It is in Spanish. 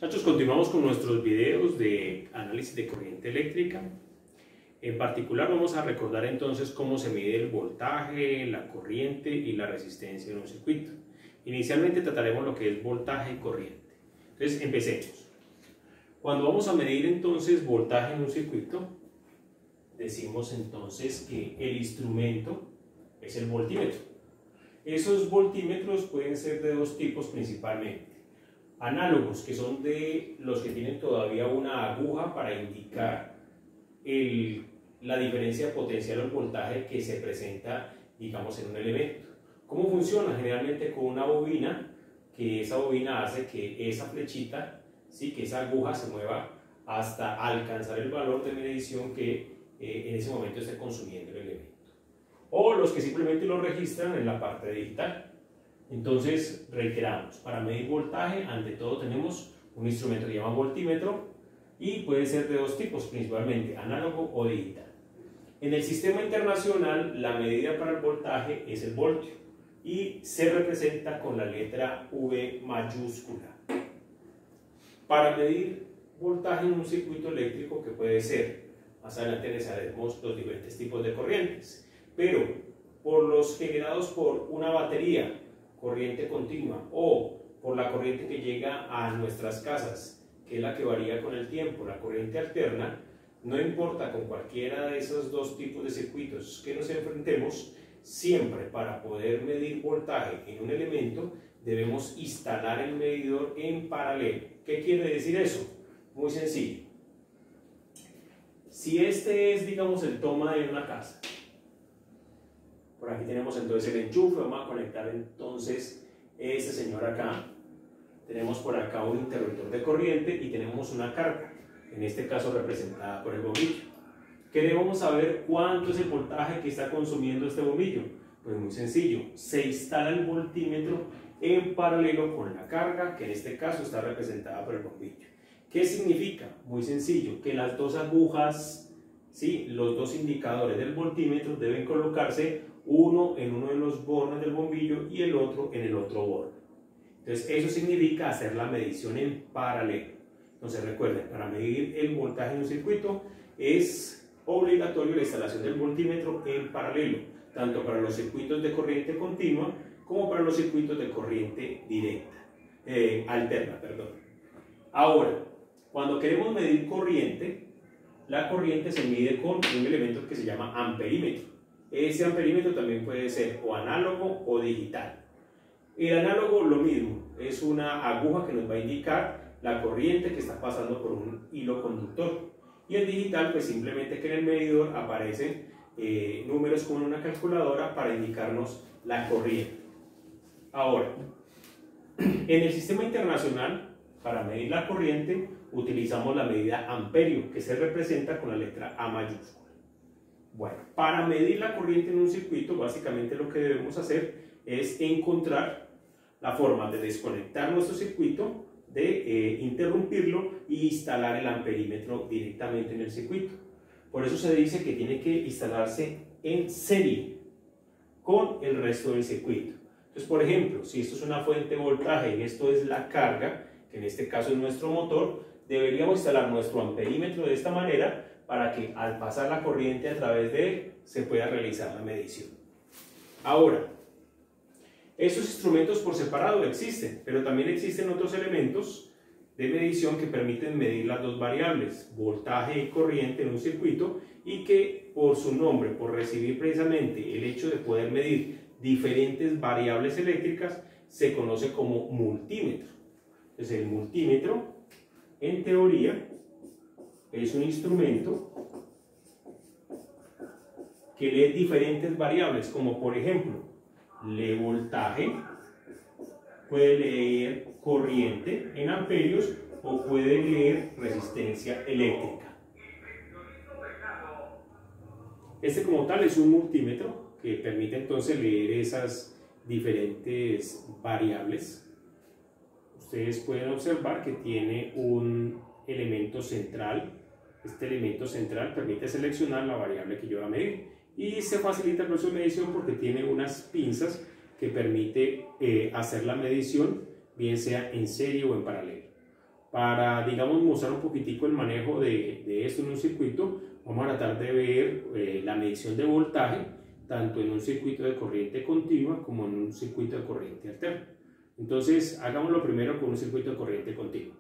Muchachos, continuamos con nuestros videos de análisis de corriente eléctrica. En particular vamos a recordar entonces cómo se mide el voltaje, la corriente y la resistencia en un circuito. Inicialmente trataremos lo que es voltaje y corriente. Entonces empecemos. Cuando vamos a medir entonces voltaje en un circuito, decimos entonces que el instrumento es el voltímetro. Esos voltímetros pueden ser de dos tipos principalmente. Análogos, que son de los que tienen todavía una aguja para indicar la diferencia potencial o el voltaje que se presenta, digamos, en un elemento. ¿Cómo funciona? Generalmente con una bobina, que esa bobina hace que esa flechita, ¿sí?, que esa aguja se mueva hasta alcanzar el valor de medición que en ese momento esté consumiendo el elemento. O los que simplemente lo registran en la parte digital. Entonces, reiteramos, para medir voltaje, ante todo tenemos un instrumento que se llama voltímetro y puede ser de dos tipos, principalmente análogo o digital. En el sistema internacional, la medida para el voltaje es el voltio y se representa con la letra V mayúscula. Para medir voltaje en un circuito eléctrico, que puede ser, más adelante les haremos los diferentes tipos de corrientes, pero por los generados por una batería, corriente continua, o por la corriente que llega a nuestras casas, que es la que varía con el tiempo, la corriente alterna, no importa con cualquiera de esos dos tipos de circuitos que nos enfrentemos, siempre para poder medir voltaje en un elemento debemos instalar el medidor en paralelo. ¿Qué quiere decir eso? Muy sencillo. Si este es, digamos, el toma de una casa, por aquí tenemos entonces el enchufe, vamos a conectar entonces este señor acá. Tenemos por acá un interruptor de corriente y tenemos una carga, en este caso representada por el bombillo. Queremos saber cuánto es el voltaje que está consumiendo este bombillo. Pues muy sencillo, se instala el voltímetro en paralelo con la carga, que en este caso está representada por el bombillo. ¿Qué significa? Muy sencillo, que las dos agujas, ¿sí?, los dos indicadores del voltímetro deben colocarse uno en uno de los bornes del bombillo y el otro en el otro borne. Entonces eso significa hacer la medición en paralelo. Entonces recuerden, para medir el voltaje en un circuito es obligatorio la instalación del voltímetro en paralelo, tanto para los circuitos de corriente continua como para los circuitos de corriente alterna. Ahora, cuando queremos medir corriente, la corriente se mide con un elemento que se llama amperímetro. Ese amperímetro también puede ser o análogo o digital. El análogo, lo mismo, es una aguja que nos va a indicar la corriente que está pasando por un hilo conductor. Y el digital, pues simplemente que en el medidor aparecen números como en una calculadora para indicarnos la corriente. Ahora, en el sistema internacional, para medir la corriente, utilizamos la medida amperio, que se representa con la letra A mayúscula. Bueno, para medir la corriente en un circuito, básicamente lo que debemos hacer es encontrar la forma de desconectar nuestro circuito, de interrumpirlo e instalar el amperímetro directamente en el circuito. Por eso se dice que tiene que instalarse en serie con el resto del circuito. Entonces, por ejemplo, si esto es una fuente de voltaje y esto es la carga, que en este caso es nuestro motor, deberíamos instalar nuestro amperímetro de esta manera para que al pasar la corriente a través de él se pueda realizar la medición. Ahora, estos instrumentos por separado existen, pero también existen otros elementos de medición que permiten medir las dos variables, voltaje y corriente en un circuito, y que por su nombre, por recibir precisamente el hecho de poder medir diferentes variables eléctricas, se conoce como multímetro. Entonces el multímetro, en teoría, es un instrumento que lee diferentes variables, como por ejemplo, lee voltaje, puede leer corriente en amperios o puede leer resistencia eléctrica. Este como tal es un multímetro que permite entonces leer esas diferentes variables. Ustedes pueden observar que tiene un elemento central. Este elemento central permite seleccionar la variable que yo voy a medir y se facilita el proceso de medición porque tiene unas pinzas que permite hacer la medición bien sea en serie o en paralelo. Para, digamos, mostrar un poquitico el manejo de esto en un circuito, vamos a tratar de ver la medición de voltaje, tanto en un circuito de corriente continua como en un circuito de corriente alterna. Entonces, hagámoslo primero con un circuito de corriente continua.